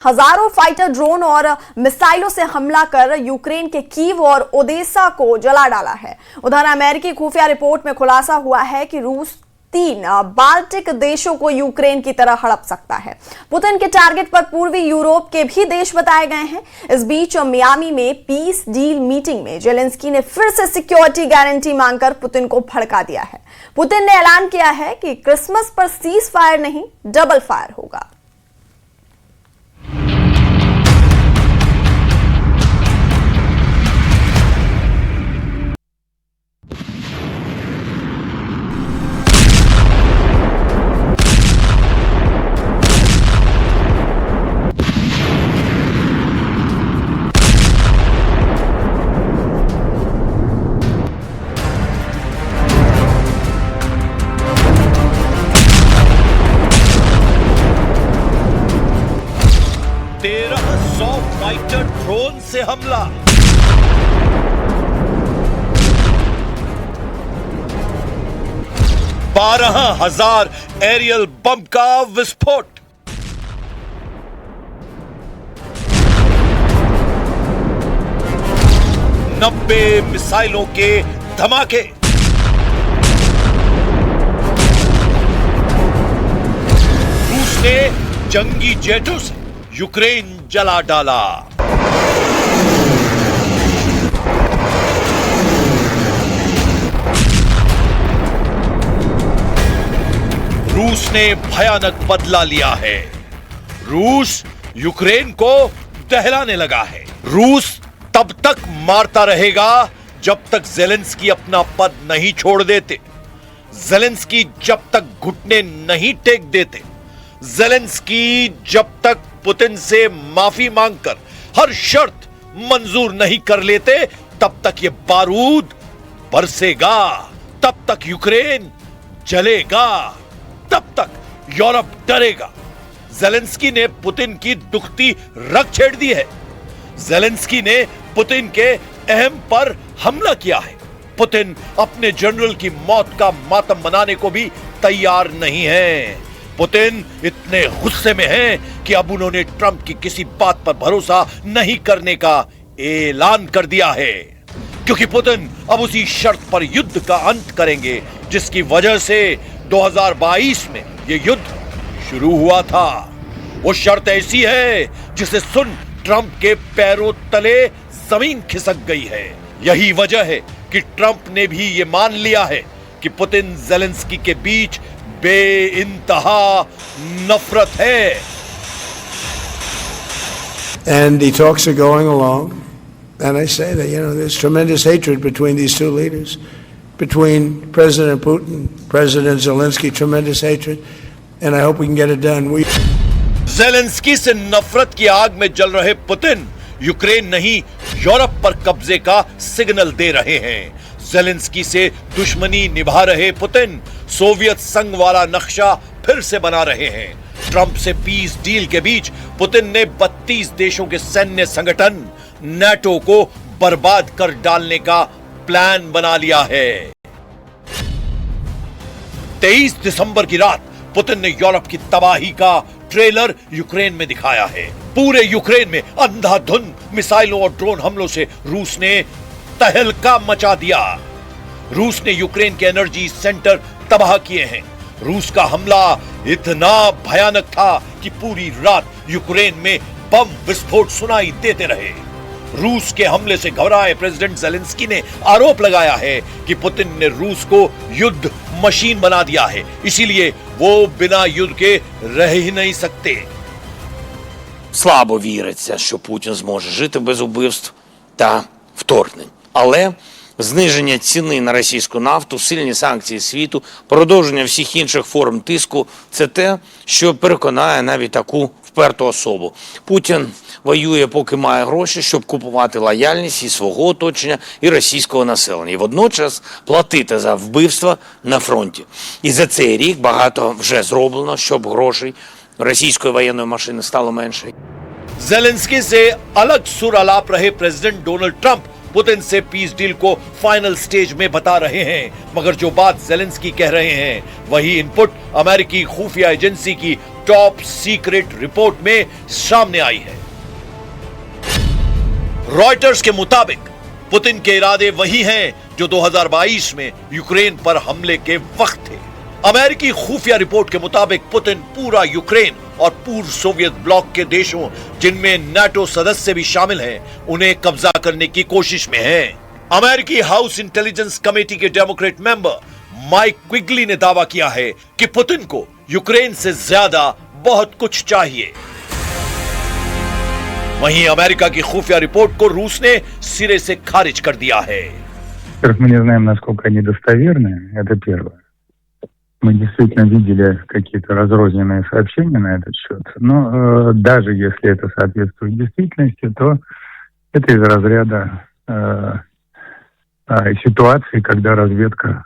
हजारों fighter drone और मिसाइलों से हमला कर यूक्रेन के कीव और ओडेसा को जला डाला है। उधर अमेरिकी खुफिया रिपोर्ट में खुलासा हुआ है कि रूस 3 बाल्टिक देशों को यूक्रेन की तरह हड़प सकता है। पुतिन के टारगेट पर पूर्वी यूरोप के भी देश बताए गए हैं। इस बीच मियामी में पीस डील मीटिंग में जेलेंस्की ने फिर से सिक्योरिटी गारंटी मांगकर पुतिन को भड़का दिया है। पुतिन ने ऐलान किया है कि क्रिसमस पर सीज फायर नहीं, डबल फायर होगा। फाइटर ड्रोन से हमला, 12,000 एरियल बम का विस्फोट, 90 मिसाइलों के धमाके, रूस ने जंगी जेटों से यूक्रेन जला डाला। रूस ने भयानक बदला लिया है। रूस यूक्रेन को दहलाने लगा है। रूस तब तक मारता रहेगा जब तक जेलेंस्की अपना पद नहीं छोड़ देते, जेलेंस्की जब तक घुटने नहीं टेक देते, जेलेंस्की जब तक पुतिन से माफी मांगकर हर शर्त मंजूर नहीं कर लेते, तब तक ये बारूद बरसेगा, तब तक यूक्रेन जलेगा, तब तक यूरोप डरेगा। जेलेंस्की ने पुतिन की दुखती रग छेड़ दी है। जेलेंस्की ने पुतिन के अहम पर हमला किया है। पुतिन अपने जनरल की मौत का मातम मनाने को भी तैयार नहीं है। पुतिन इतने गुस्से में हैं कि अब उन्होंने ट्रंप की किसी बात पर भरोसा नहीं करने का ऐलान कर दिया है, क्योंकि पुतिन अब उसी शर्त पर युद्ध का अंत करेंगे जिसकी वजह से 2022 में यह युद्ध शुरू हुआ था। वो शर्त ऐसी है जिसे सुन ट्रंप के पैरों तले जमीन खिसक गई है। यही वजह है कि ट्रंप ने भी यह मान लिया है कि पुतिन जेलेंस्की के बीच बेइंतहा नफरत है। And the talks are going along, and I say that there's tremendous hatred between these two leaders, between President Putin, President Zelensky, tremendous hatred, and I hope we can get it done. Zelensky से नफरत की आग में जल रहे Putin Ukraine नहीं, Europe पर कब्जे का सिग्नल दे रहे हैं। जेलेंस्की से दुश्मनी निभा रहे पुतिन सोवियत संघ वाला नक्शा फिर से बना रहे हैं। ट्रंप से पीस डील के बीच पुतिन ने 32 देशों के सैन्य संगठन नाटो को बर्बाद कर डालने का प्लान बना लिया है। 23 दिसंबर की रात पुतिन ने यूरोप की तबाही का ट्रेलर यूक्रेन में दिखाया है। पूरे यूक्रेन में अंधाधुंध मिसाइलों और ड्रोन हमलों से रूस ने तहलका मचा दिया। रूस ने यूक्रेन के एनर्जी सेंटर तबाह किए हैं। रूस का हमला इतना भयानक था कि पूरी रात यूक्रेन में बम विस्फोट सुनाई देते रहे। रूस के हमले से घबराए प्रेसिडेंट जेलेंस्की ने आरोप लगाया है कि पुतिन ने रूस को युद्ध मशीन बना दिया है, इसीलिए वो बिना युद्ध के रह ही नहीं सकते। Слабо віриться, що Путін зможе жити без убивств та вторгнень. Але зниження ціни на російську нафту, сильні санкції світу, продовження всіх інших форм тиску – це те, що переконає навіть таку вперту особу. Путін воює, поки має гроші, щоб купувати лояльність і свого оточення, і російського населення. І водночас платити за вбивства на фронті. І за цей рік багато вже зроблено, щоб грошей російської воєнної машини стало менше. जेलेंस्की से अलग सुर अलाप रहे प्रेसिडेंट डोनाल्ड ट्रंप पुतिन से पीस डील को फाइनल स्टेज में बता रहे हैं, मगर जो बात जेलेंस्की कह रहे हैं वही इनपुट अमेरिकी खुफिया एजेंसी की टॉप सीक्रेट रिपोर्ट में सामने आई है। रॉयटर्स के मुताबिक पुतिन के इरादे वही हैं जो 2022 में यूक्रेन पर हमले के वक्त थे। अमेरिकी खुफिया रिपोर्ट के मुताबिक पुतिन पूरा यूक्रेन और पूर्व सोवियत ब्लॉक के देशों, जिनमें नाटो सदस्य भी शामिल हैं, उन्हें कब्जा करने की कोशिश में है। अमेरिकी हाउस इंटेलिजेंस कमेटी के डेमोक्रेट मेंबर माइक क्विगली ने दावा किया है कि पुतिन को यूक्रेन से ज्यादा बहुत कुछ चाहिए। वहीं अमेरिका की खुफिया रिपोर्ट को रूस ने सिरे से खारिज कर दिया है। Во-первых, мы не знаем, насколько они достоверны, это первое. Мы действительно видели какие-то разрозненные сообщения на этот счет, но даже если это соответствует действительности, то это из разряда ситуации, когда разведка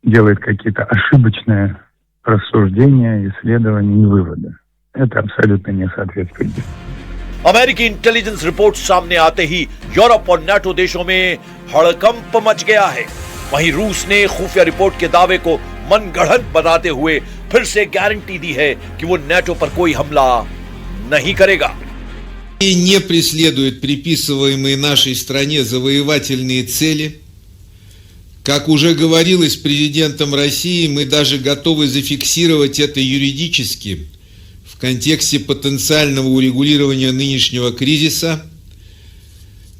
делает какие-то ошибочные рассуждения, исследования и выводы. Это абсолютно не соответствует действительности. अमेरिकी इंटेलिजेंस रिपोर्ट सामने आते ही यूरोप और नाटो देशों में हड़कंप मच गया है। वहीं रूस ने खुफिया रिपोर्ट के दावे को मनगढ़ंत बताते हुए फिर से गारंटी दी है कि वो नाटो पर कोई हमला नहीं करेगा। И не преследует приписываемые нашей стране завоевательные цели. Как уже говорилось президентом России, мы даже готовы зафиксировать это юридически в контексте потенциального урегулирования нынешнего кризиса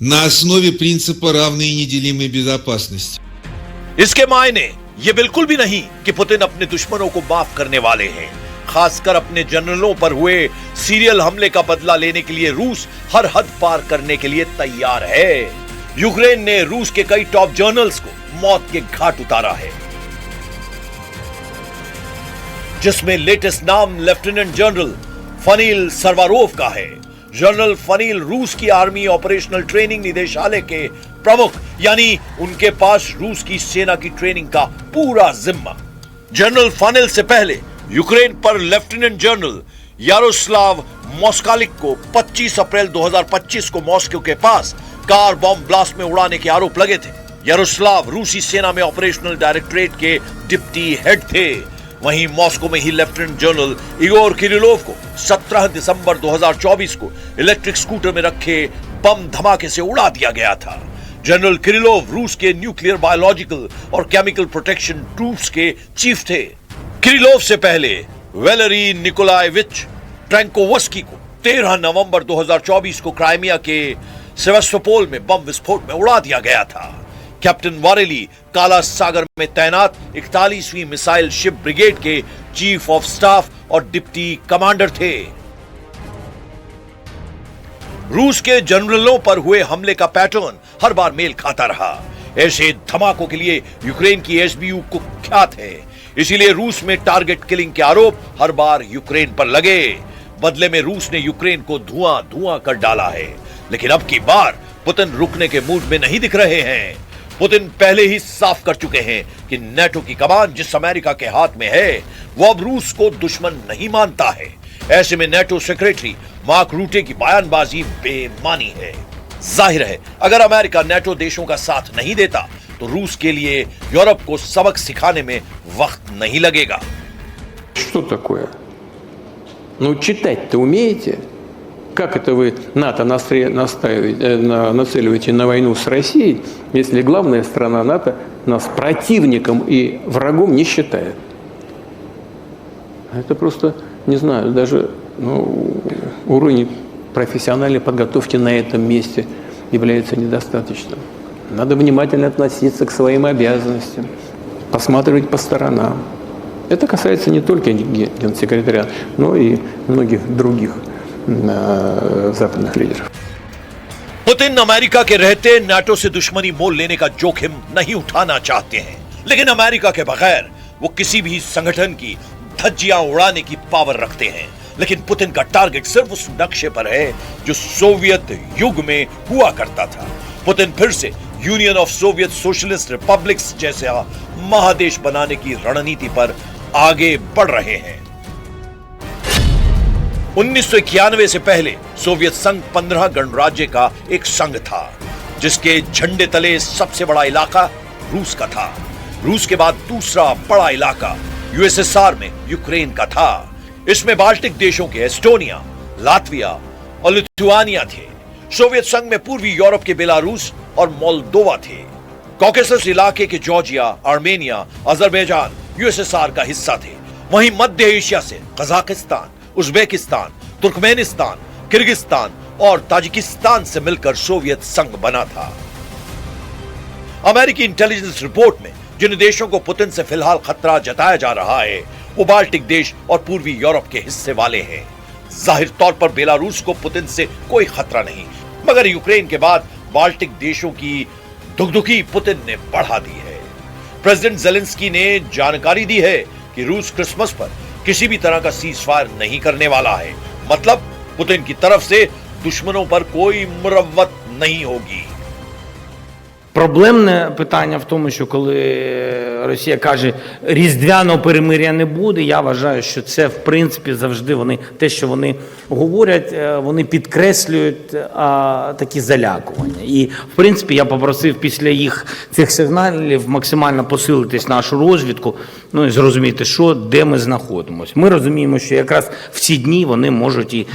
на основе принципа равной и неделимой безопасности. इसके मायने ये बिल्कुल भी नहीं कि पुतिन अपने दुश्मनों को माफ करने वाले हैं। खासकर अपने जनरलों पर हुए सीरियल हमले का बदला लेने के लिए रूस हर हद पार करने के लिए तैयार है। यूक्रेन ने रूस के कई टॉप जनरल्स को मौत के घाट उतारा है, जिसमें लेटेस्ट नाम लेफ्टिनेंट जनरल फनील सरवारोव का है। जनरल फनील रूस की आर्मी ऑपरेशनल ट्रेनिंग निदेशालय के प्रमुख, यानी उनके पास रूस की सेना की ट्रेनिंग का पूरा जिम्मा। जनरल फनील से पहले यूक्रेन पर लेफ्टिनेंट जनरल यारोस्लाव मोस्कालिक को 25 अप्रैल 2025 को मॉस्को के पास कार बॉम्ब ब्लास्ट में उड़ाने के आरोप लगे थे। यारोस्लाव रूसी सेना में ऑपरेशनल डायरेक्टरेट के डिप्टी हेड थे। वहीं मॉस्को में ही लेफ्टिनेंट जनरल इगोर किरिलोव को 17 दिसंबर 2024 को इलेक्ट्रिक स्कूटर में रखे बम धमाके से उड़ा दिया गया था। जनरल किरिलोव रूस के न्यूक्लियर, बायोलॉजिकल और केमिकल प्रोटेक्शन ट्रूप्स के चीफ थे। किरिलोव से पहले वैलेरी निकोलाएविच ट्रैंकोवस्की को 13 नवंबर 2024 को क्राइमिया के सेवास्तोपोल में बम विस्फोट में उड़ा दिया गया था। कैप्टन वारेली काला सागर में तैनात 41वीं मिसाइल शिप ब्रिगेड के चीफ ऑफ स्टाफ और डिप्टी कमांडर थे। रूस के जनरलों पर हुए हमले का पैटर्न हर बार मेल खाता रहा। ऐसे धमाकों के लिए यूक्रेन की एसबीयू कुख्यात है, इसीलिए रूस में टारगेट किलिंग के आरोप हर बार यूक्रेन पर लगे। बदले में रूस ने यूक्रेन को धुआं धुआं कर डाला है, लेकिन अब की बार पुतिन रुकने के मूड में नहीं दिख रहे हैं। पुतिन पहले ही साफ कर चुके हैं कि नाटो की कमान जिस अमेरिका के हाथ में है, वो अब रूस को दुश्मन नहीं मानता है। ऐसे में नाटो सेक्रेटरी मार्क रूटे की बयानबाजी बेमानी है। जाहिर है, अगर अमेरिका नाटो देशों का साथ नहीं देता तो रूस के लिए यूरोप को सबक सिखाने में वक्त नहीं लगेगा। Что такое? Ну, читать-то умеете? Как это вы НАТО нацеливаете на войну с Россией, если главная страна НАТО нас противником и врагом не считает? Это просто, не знаю, даже уровень профессиональной подготовки на этом месте является недостаточным. Надо внимательно относиться к своим обязанностям, посматривать по сторонам. Это касается не только генсекретаря, но и многих других западных лидеров. पुतिन अमेरिका के रहते नाटो से दुश्मनी मोल लेने का जोखिम नहीं उठाना चाहते हैं, लेकिन अमेरिका के बगैर वो किसी भी संगठन की धज्जियां उड़ाने की पावर रखते हैं। लेकिन पुतिन का टारगेट सिर्फ उस नक्शे पर है जो सोवियत युग में हुआ करता था। पुतिन फिर से union of Soviet socialist republics जैसा महादेश बनाने की रणनीति पर आगे बढ़ रहे हैं। 1991 से पहले सोवियत संघ 15 गणराज्य का एक संघ था, जिसके झंडे तले सबसे बड़ा इलाका रूस का था। रूस के बाद दूसरा बड़ा इलाका यूएसएसआर में यूक्रेन का था। इसमें बाल्टिक देशों के एस्टोनिया, लातविया और लिथुआनिया थे। सोवियत संघ में पूर्वी यूरोप के बेलारूस और मोल्दोवा थे। कॉकेसस इलाके के जॉर्जिया, आर्मेनिया, अजरबैजान यूएसएसआर का हिस्सा थे। वहीं मध्य एशिया से कजाकिस्तान, उज्बेकिस्तान, तुर्कमेनिस्तान, किर्गिस्तान और ताजिकिस्तान से मिलकर सोवियत संघ बना था। अमेरिकी इंटेलिजेंस रिपोर्ट में जिन देशों को पुतिन से फिलहाल खतरा जताया जा रहा है वो बाल्टिक देश और पूर्वी यूरोप के हिस्से वाले हैं। जाहिर तौर पर बेलारूस को पुतिन से कोई खतरा नहीं, मगर यूक्रेन के बाद बाल्टिक देशों की दुगदुगी पुतिन ने बढ़ा दी है। प्रेसिडेंट जेलेंस्की ने जानकारी दी है कि रूस क्रिसमस पर किसी भी तरह का सीजफायर नहीं करने वाला है। मतलब पुतिन की तरफ से दुश्मनों पर कोई मुरव्वत नहीं होगी। Проблемне питання в тому, що коли Росія каже, різдвяного перемир'я не буде, я вважаю, що це, в принципі, завжди вони, те, що вони говорять, вони підкреслюють такі залякування. І, в принципі, я попросив після їх цих сигналів максимально посилитись нашу розвідку, ну і зрозуміти, що, де ми знаходимося. Ми розуміємо, що якраз в ці дні вони можуть і,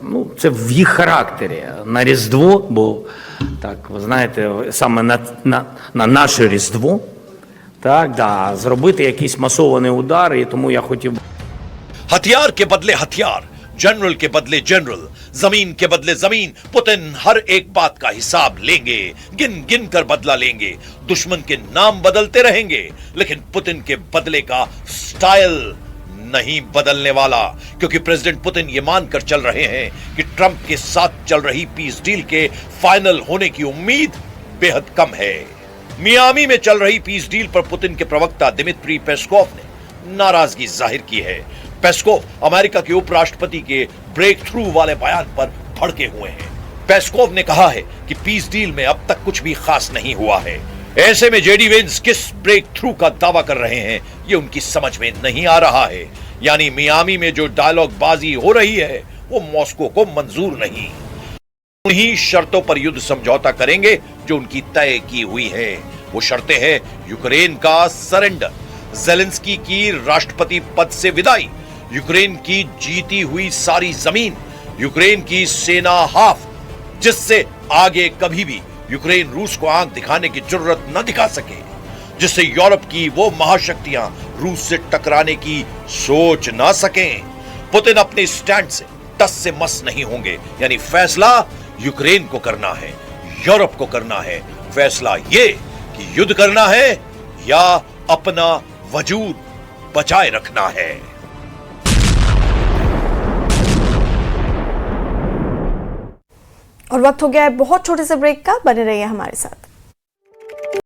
ну, це в їх характері, на Різдво, бо так, ви знаєте, саме на наше Різдво, так, да, зробити якийсь масований удар, і тому я хотів... हथियार के बदले हथियार, जनरल के बदले जनरल, जमीन के बदले जमीन, पुतिन हर एक बात का हिसाब लेंगे, गिन गिन कर बदला लेंगे। दुश्मन के नाम बदलते रहेंगे, लेकिन पुतिन के बदले का स्टाइल नहीं बदलने वाला, क्योंकि प्रेसिडेंट पुतिन ये मानकर चल रहे हैं कि ट्रंप के साथ चल रही पीस डील के फाइनल होने की उम्मीद बेहद कम है। मियामी में चल रही पीस डील पर पुतिन के प्रवक्ता दिमित्री पेस्कोव ने नाराजगी जाहिर की है। पेस्कोव अमेरिका के उपराष्ट्रपति के ब्रेक थ्रू वाले बयान पर भड़के हुए हैं। पेस्कोव ने कहा है कि पीस डील में अब तक कुछ भी खास नहीं हुआ है। ऐसे में जेडी वेंस किस ब्रेक थ्रू का दावा कर रहे हैं ये उनकी समझ में नहीं आ रहा है। यानी मियामी में जो डायलॉग बाजी हो रही है वो मॉस्को को मंजूर नहीं। उन्हीं शर्तों पर युद्ध समझौता करेंगे जो उनकी तय की हुई है। वो शर्तें हैं यूक्रेन का सरेंडर, जेलेंस्की की राष्ट्रपति पद से विदाई, यूक्रेन की जीती हुई सारी जमीन, यूक्रेन की सेना हाफ, जिससे आगे कभी भी यूक्रेन रूस को आंख दिखाने की जरूरत न दिखा सके, जिससे यूरोप की वो महाशक्तियां रूस से टकराने की सोच ना सकें। पुतिन अपने स्टैंड से टस से मस नहीं होंगे। यानी फैसला यूक्रेन को करना है, यूरोप को करना है। फैसला ये कि युद्ध करना है या अपना वजूद बचाए रखना है। और वक्त हो गया है बहुत छोटे से ब्रेक का, बने रहिए हमारे साथ।